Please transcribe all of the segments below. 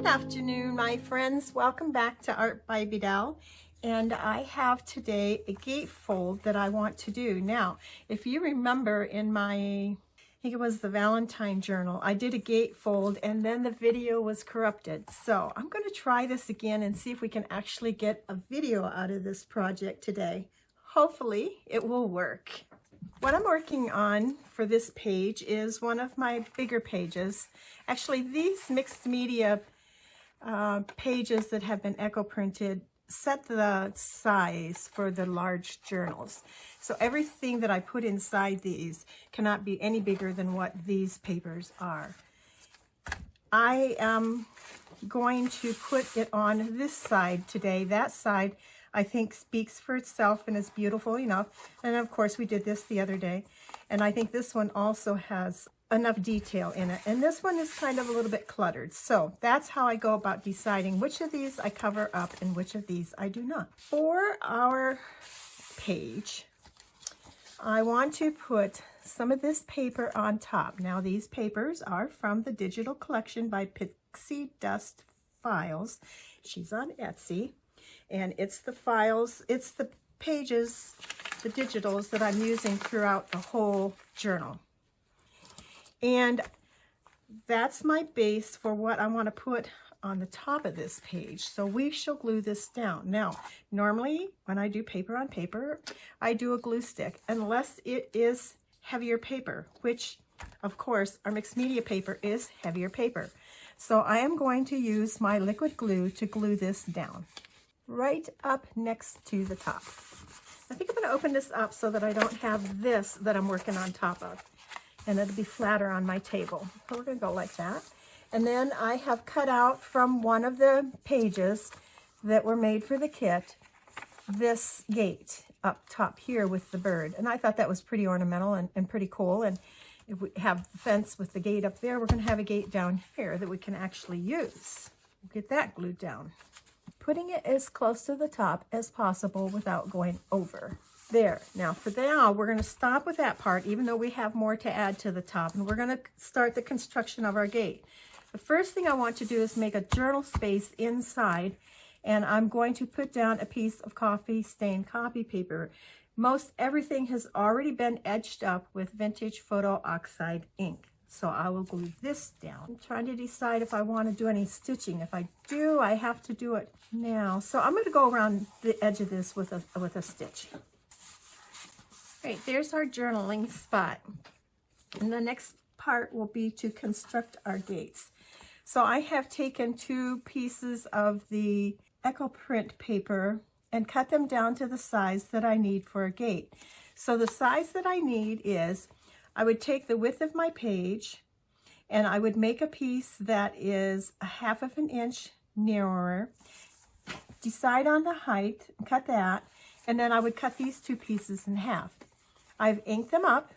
afternoon, my friends. Welcome back to Art by Vidal. And I have today a gatefold that I want to do. Now, if you remember in my, I think it was the Valentine journal, I did a gatefold and then the video was corrupted. So I'm going to try this again and see if we can actually get a video out of this project today. Hopefully it will work. What I'm working on for this page is one of my bigger pages. Actually, these mixed media pages that have been echo printed set the size for the large journals. So everything that I put inside these cannot be any bigger than what these papers are. I am going to put it on this side today. That side I think speaks for itself and is beautiful enough. And of course we did this the other day. And I think this one also has enough detail in it. And this one is kind of a little bit cluttered. So that's how I go about deciding which of these I cover up and which of these I do not. For our page, I want to put some of this paper on top. Now these papers are from the digital collection by Pixie Dust Files. She's on Etsy. And it's the files, it's the pages, the digitals that I'm using throughout the whole journal. And that's my base for what I want to put on the top of this page. So we shall glue this down. Now, normally when I do paper on paper, I do a glue stick, unless it is heavier paper, which of course our mixed media paper is heavier paper. So I am going to use my liquid glue to glue this down right up next to the top. I think I'm going to open this up so that I don't have this that I'm working on top of, and it'll be flatter on my table. So we're going to go like that. And then I have cut out from one of the pages that were made for the kit this gate up top here with the bird. And I thought that was pretty ornamental and pretty cool. And if we have the fence with the gate up there, we're going to have a gate down here that we can actually use. We'll get that glued down. Putting it as close to the top as possible without going over. There. Now for now, we're going to stop with that part, even though we have more to add to the top, and we're going to start the construction of our gate. The first thing I want to do is make a journal space inside, and I'm going to put down a piece of coffee stained copy paper. Most everything has already been edged up with vintage photo oxide ink. So I will glue this down. I'm trying to decide if I want to do any stitching. If I do, I have to do it now. So I'm going to go around the edge of this with a stitch. Right, there's our journaling spot. And the next part will be to construct our gates. So I have taken two pieces of the echo print paper and cut them down to the size that I need for a gate. So the size that I need is, I would take the width of my page and I would make a piece that is 1/2 of an inch narrower, decide on the height, cut that, and then I would cut these two pieces in half. I've inked them up,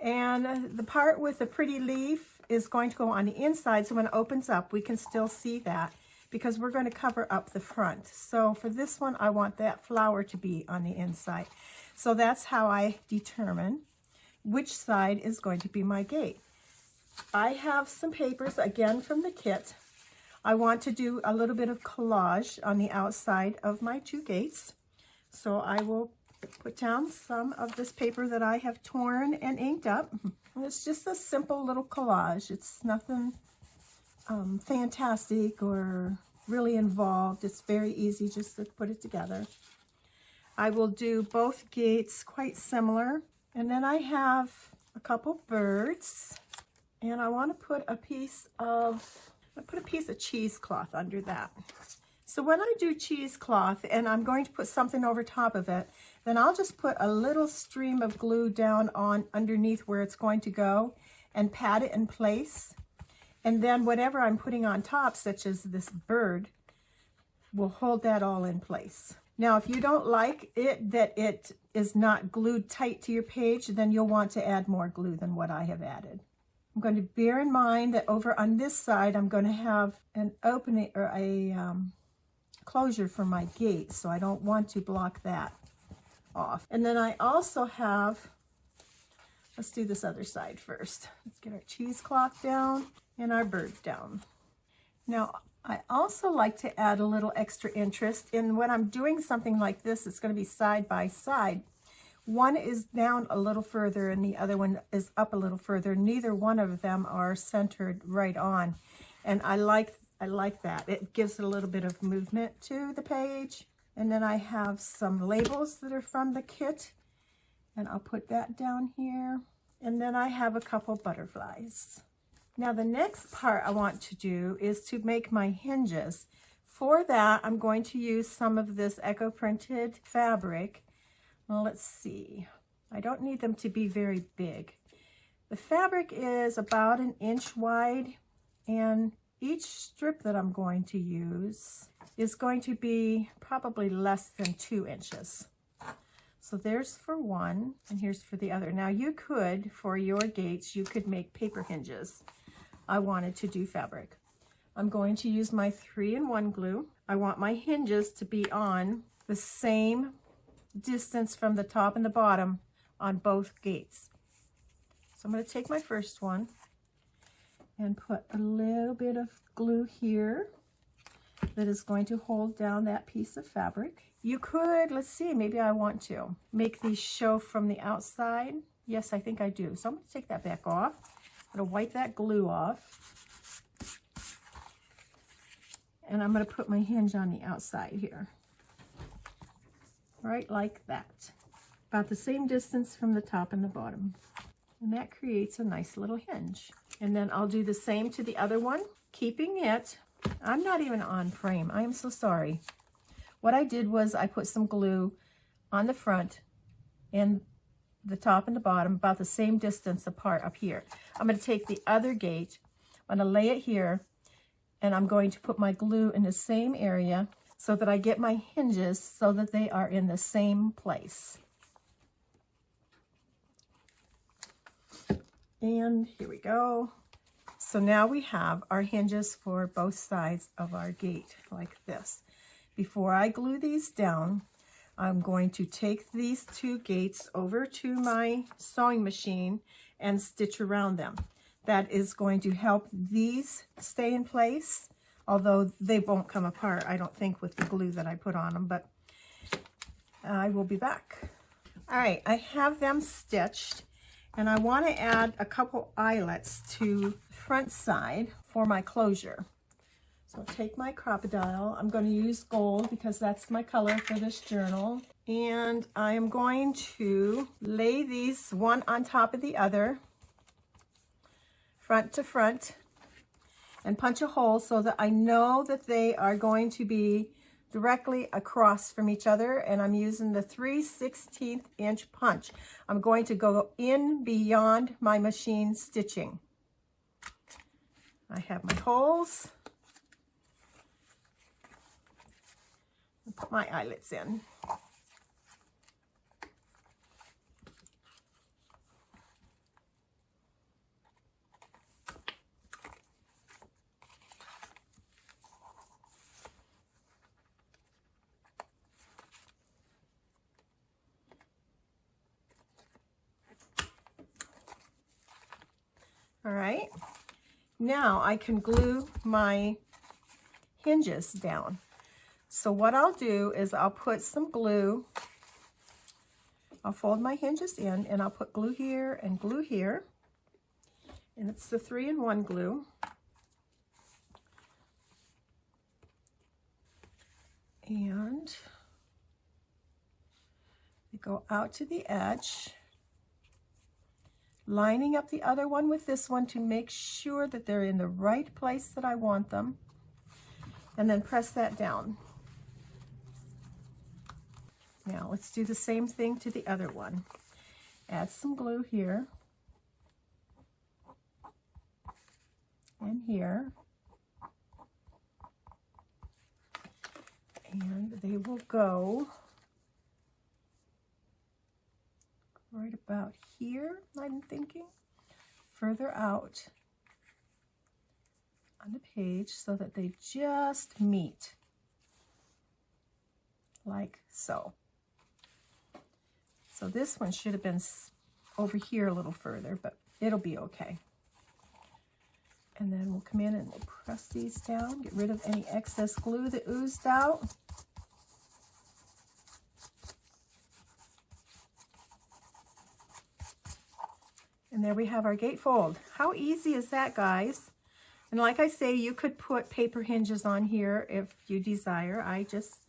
and the part with the pretty leaf is going to go on the inside, so when it opens up we can still see that because we're going to cover up the front. So for this one I want that flower to be on the inside. So that's how I determine which side is going to be my gate. I have some papers, again from the kit. I want to do a little bit of collage on the outside of my two gates. So I will put down some of this paper that I have torn and inked up. And it's just a simple little collage. It's nothing fantastic or really involved. It's very easy just to put it together. I will do both gates quite similar. And then I have a couple birds, and I want to put a piece of cheesecloth under that. So when I do cheesecloth and I'm going to put something over top of it, then I'll just put a little stream of glue down on underneath where it's going to go and pat it in place. And then whatever I'm putting on top, such as this bird, will hold that all in place. Now, if you don't like it that it is not glued tight to your page, then you'll want to add more glue than what I have added. I'm going to bear in mind that over on this side, I'm going to have an opening or a closure for my gate, so I don't want to block that off. And then I also have, let's do this other side first. Let's get our cheesecloth down and our bird down. Now, I also like to add a little extra interest in when I'm doing something like this. It's going to be side by side. One is down a little further and the other one is up a little further. Neither one of them are centered right on. And I like that. It gives a little bit of movement to the page. And then I have some labels that are from the kit. And I'll put that down here. And then I have a couple butterflies. Now the next part I want to do is to make my hinges. For that, I'm going to use some of this Eco Printed fabric. Well, let's see. I don't need them to be very big. The fabric is about 1 inch wide, and each strip that I'm going to use is going to be probably less than 2 inches. So there's for one, and here's for the other. Now you could, for your gates, you could make paper hinges. I wanted to do fabric. I'm going to use my 3-in-1 glue. I want my hinges to be on the same distance from the top and the bottom on both gates. So I'm going to take my first one and put a little bit of glue here that is going to hold down that piece of fabric. You could, let's see, maybe I want to make these show from the outside. Yes, I think I do. So I'm going to take that back off. I'm going to wipe that glue off. And I'm going to put my hinge on the outside here. Right like that. About the same distance from the top and the bottom. And that creates a nice little hinge. And then I'll do the same to the other one, keeping it. I'm not even on frame. I am so sorry. What I did was I put some glue on the front and the top and the bottom about the same distance apart up here. I'm going to take the other gate, I'm going to lay it here, and I'm going to put my glue in the same area so that I get my hinges so that they are in the same place. And here we go. So now we have our hinges for both sides of our gate like this. Before I glue these down, I'm going to take these 2 gates over to my sewing machine and stitch around them. That is going to help these stay in place, although they won't come apart, I don't think, with the glue that I put on them, but I will be back. All right, I have them stitched, and I want to add a couple eyelets to the front side for my closure. So I'll take my crocodile. I'm going to use gold because that's my color for this journal. And I am going to lay these one on top of the other, front to front, and punch a hole so that I know that they are going to be directly across from each other. And I'm using the 3/16 inch punch. I'm going to go in beyond my machine stitching. I have my holes. I'll put my eyelets in. All right, now I can glue my hinges down. So what I'll do is I'll put some glue, I'll fold my hinges in, and I'll put glue here and glue here. And it's the 3-in-1 glue. And they go out to the edge, lining up the other one with this one to make sure that they're in the right place that I want them. And then press that down. Now let's do the same thing to the other one. Add some glue here and here, and they will go right about here, I'm thinking, further out on the page so that they just meet like so. So this one should have been over here a little further, but it'll be okay. And then we'll come in and we'll press these down, get rid of any excess glue that oozed out. And there we have our gatefold. How easy is that, guys? And like I say, you could put paper hinges on here if you desire. I just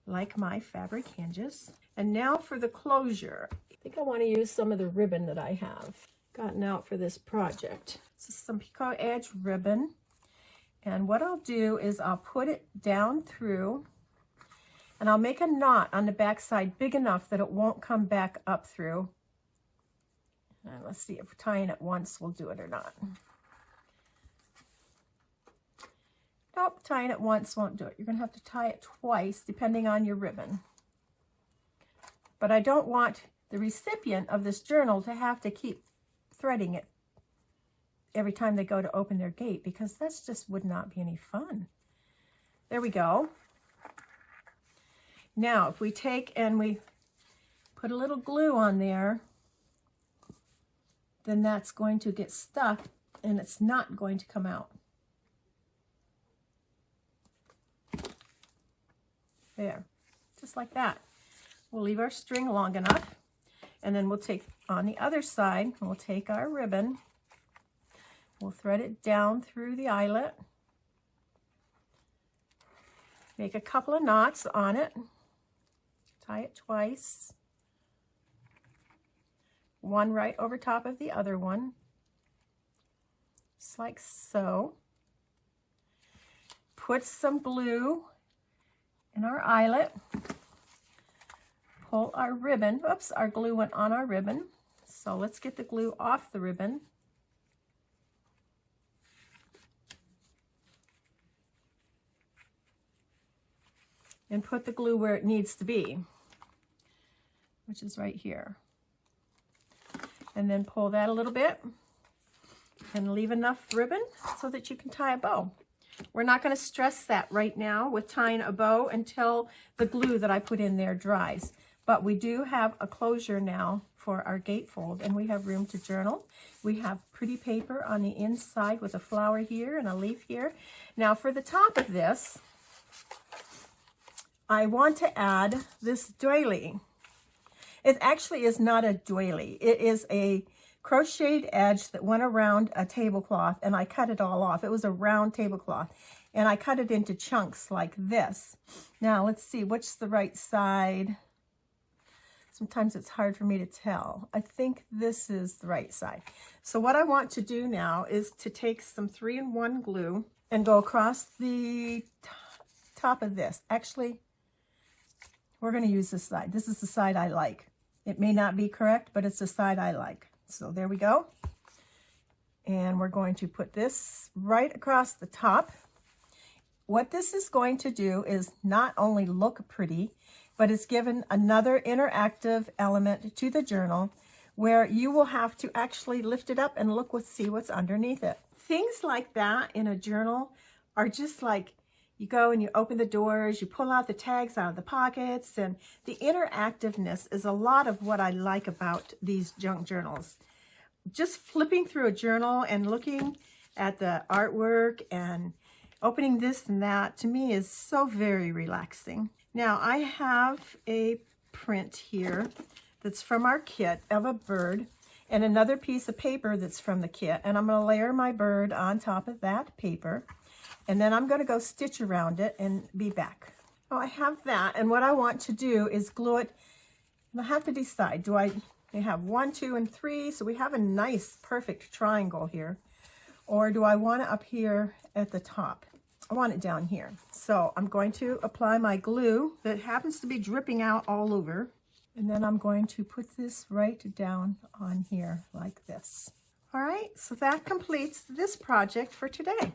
like my fabric hinges. And now for the closure. I think I want to use some of the ribbon that I have gotten out for this project. This is some picot edge ribbon. And what I'll do is I'll put it down through and I'll make a knot on the back side big enough that it won't come back up through. And let's see if tying it once will do it or not. Nope, tying it once won't do it. You're going to have to tie it twice depending on your ribbon. But I don't want the recipient of this journal to have to keep threading it every time they go to open their gate, because that's just would not be any fun. There we go. Now, if we take and we put a little glue on there, then that's going to get stuck and it's not going to come out. There, just like that. We'll leave our string long enough, and then we'll take on the other side, we'll take our ribbon, we'll thread it down through the eyelet, make a couple of knots on it, tie it twice, one right over top of the other one, just like so. Put some glue in our eyelet, pull our ribbon. Oops, our glue went on our ribbon. So let's get the glue off the ribbon. And put the glue where it needs to be, which is right here. And then pull that a little bit and leave enough ribbon so that you can tie a bow. We're not going to stress that right now with tying a bow until the glue that I put in there dries. But we do have a closure now for our gatefold, and we have room to journal. We have pretty paper on the inside with a flower here and a leaf here. Now for the top of this, I want to add this doily. It actually is not a doily. It is a crocheted edge that went around a tablecloth, and I cut it all off. It was a round tablecloth, and I cut it into chunks like this. Now let's see, which the right side? Sometimes it's hard for me to tell. I think this is the right side. So what I want to do now is to take some 3-in-1 glue and go across the top of this. Actually, we're going to use this side. This is the side I like. It may not be correct, but it's the side I like. So there we go. And we're going to put this right across the top. What this is going to do is not only look pretty, but it's given another interactive element to the journal where you will have to actually lift it up and see what's underneath it. Things like that in a journal are just like, you go and you open the doors, you pull out the tags out of the pockets, and the interactiveness is a lot of what I like about these junk journals. Just flipping through a journal and looking at the artwork and opening this and that, to me, is so very relaxing. Now, I have a print here that's from our kit of a bird and another piece of paper that's from the kit, and I'm going to layer my bird on top of that paper. And then I'm going to go stitch around it and be back. Oh, I have that, and what I want to do is glue it. I have to decide, do I have 1, 2, and 3? So we have a nice, perfect triangle here. Or do I want it up here at the top? I want it down here. So I'm going to apply my glue that happens to be dripping out all over. And then I'm going to put this right down on here like this. All right, so that completes this project for today.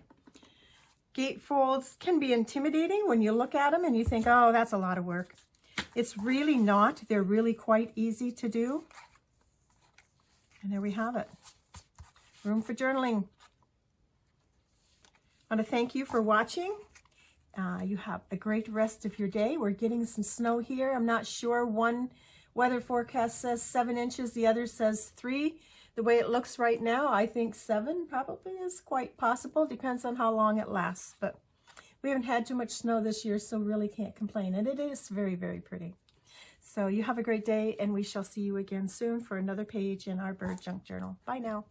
Gatefolds can be intimidating when you look at them and you think, oh, that's a lot of work. It's really not. They're really quite easy to do. And there we have it. Room for journaling. I want to thank you for watching. You have a great rest of your day. We're getting some snow here. I'm not sure. One weather forecast says 7 inches. The other says 3. the way it looks right now, I think 7 probably is quite possible. Depends on how long it lasts. But we haven't had too much snow this year, so really can't complain. And it is very, very pretty. So you have a great day, and we shall see you again soon for another page in our bird junk journal. Bye now.